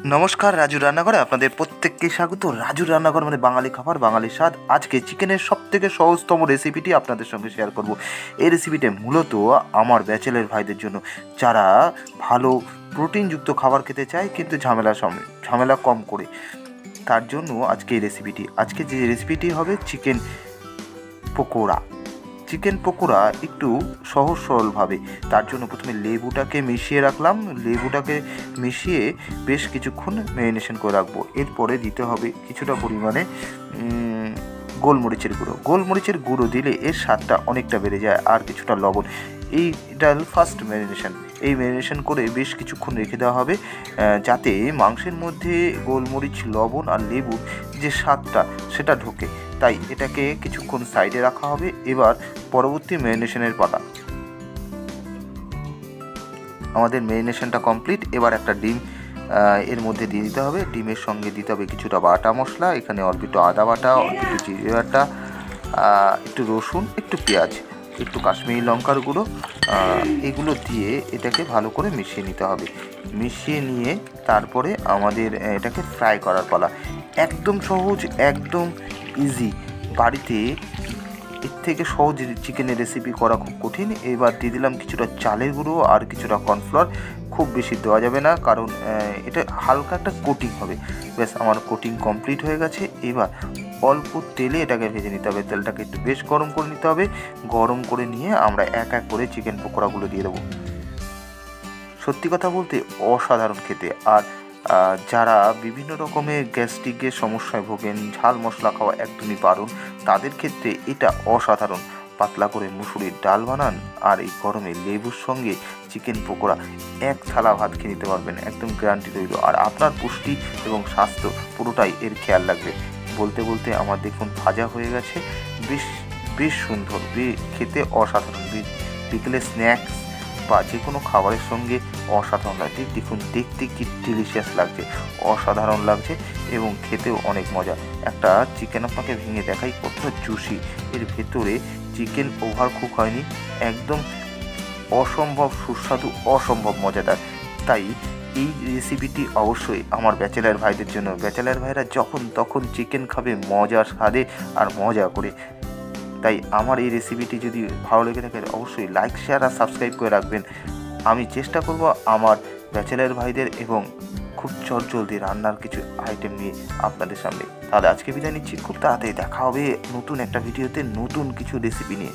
নমস্কার, রাজু রান্নাঘরে আপনাদের প্রত্যেককে স্বাগত। রাজু রান্নাঘর মানে বাঙালি খাবার, বাঙালি স্বাদ। আজকে চিকেনের সবথেকে সহজতম রেসিপিটি আপনাদের সঙ্গে শেয়ার করব। এই রেসিপিটা মূলত আমার ব্যাচেলর ভাইদের জন্য, যারা ভালো প্রোটিনযুক্ত খাবার খেতে চায় কিন্তু ঝামেলা কম করে। তার জন্য আজকে এই রেসিপিটি। আজকে যে রেসিপিটি হবে চিকেন পকোড়া। চিকেন পকোড়া একটু সহজ সরলভাবে। তার জন্য প্রথমে লেবুটাকে মিশিয়ে রাখলাম। লেবুটাকে মিশিয়ে বেশ কিছুক্ষণ ম্যারিনেশন করে রাখবো। এরপরে দিতে হবে কিছুটা পরিমাণে গোলমরিচের গুঁড়ো দিলে এর স্বাদটা অনেকটা বেড়ে যায়। আর কিছুটা লবণ। এটা ফার্স্ট ম্যারিনেশন। এই ম্যারিনেশন করে বেশ কিছুক্ষণ রেখে দেওয়া হবে, যাতে মাংসের মধ্যে গোলমরিচ, লবণ আর লেবুর যে স্বাদটা সেটা ঢোকে। তাই এটাকে কিছুক্ষণ সাইডে রাখা হবে। এবার পরবর্তী ম্যারিনেশনের পালা। আমাদের ম্যারিনেশনটা কমপ্লিট। এবার একটা ডিম এর মধ্যে দিয়ে দিতে হবে। ডিমের সঙ্গে দিতে হবে কিছুটা বাটা মশলা। এখানে অল্প একটু আদা বাটা, অল্প একটু জিরে বাটা, একটু রসুন, একটু পেঁয়াজ, একটু কাশ্মীরি লঙ্কার গুঁড়ো, এগুলো দিয়ে এটাকে ভালো করে মিশিয়ে নিতে হবে। মিশিয়ে নিয়ে তারপরে আমাদের এটাকে ফ্রাই করার পালা। একদম সহজ, একদম ইজি। বাড়িতে এর থেকে সহজ চিকেনের রেসিপি করা খুব কঠিন। এবার দিয়ে দিলাম কিছুটা চালের গুঁড়ো আর কিছুটা কর্নফ্লাওয়ার। খুব বেশি দেওয়া যাবে না, কারণ এটা হালকা একটা কোটিং হবে। ব্যাস, আমার কোটিং কমপ্লিট হয়ে গেছে। এবার অল্প তেলে এটাকে ভেজে নিতে হবে। তেলটাকে একটু বেশ গরম করে নিতে হবে। গরম করে নিয়ে আমরা এক এক করে চিকেন পকোড়াগুলো দিয়ে দেবো। সত্যি কথা বলতে অসাধারণ খেতে। আর যারা বিভিন্ন রকমের গ্যাস্ট্রিকের সমস্যায় ভোগেন, ঝাল মশলা খাওয়া একদমই বারণ, তাদের ক্ষেত্রে এটা অসাধারণ। পাতলা করে মুসুরির ডাল বানান আর এই গরমে লেবুর সঙ্গে চিকেন পকোড়া, এক থালা ভাত খেয়ে নিতে পারবেন, একদম গ্যারান্টি রইল। আর আপনার পুষ্টি এবং স্বাস্থ্য পুরোটাই এর খেয়াল রাখবে। বলতে বলতে আমার দেখুন ভাজা হয়ে গেছে। বেশ বেশ সুন্দর, খেতে অসাধারণ। বিকেলে স্ন্যাক্স বা যে কোনো খাবারের সঙ্গে অসাধারণ লাগছে। দেখুন দেখতে কি ডিলিশিয়াস লাগছে, অসাধারণ লাগছে এবং খেতেও অনেক মজা। একটা চিকেন আপনাকে ভেঙে দেখাই কতটা জুসি। এর ভেতরে চিকেন ওভার কুক হয়নি, একদম অসম্ভব সুস্বাদু, অসম্ভব মজাদার। তাই এই রেসিপিটি অবশ্যই আমার ব্যাচেলার ভাইদের জন্য। ব্যাচেলার ভাইরা যখন তখন চিকেন খাবে মজার স্বাদে আর মজা করে। তাই আমার এই রেসিপিটি যদি ভালো লেগে থাকে অবশ্যই লাইক, শেয়ার আর সাবস্ক্রাইব করে রাখবেন। আমি চেষ্টা করব আমার ব্যাচেলার ভাইদের এবং খুব চটজলদি রান্নার কিছু আইটেম নিয়ে আপনাদের সামনে। তাহলে আজকে বিদায় নিচ্ছি। খুব তাড়াতাড়ি দেখা হবে নতুন একটা ভিডিওতে, নতুন কিছু রেসিপি নিয়ে।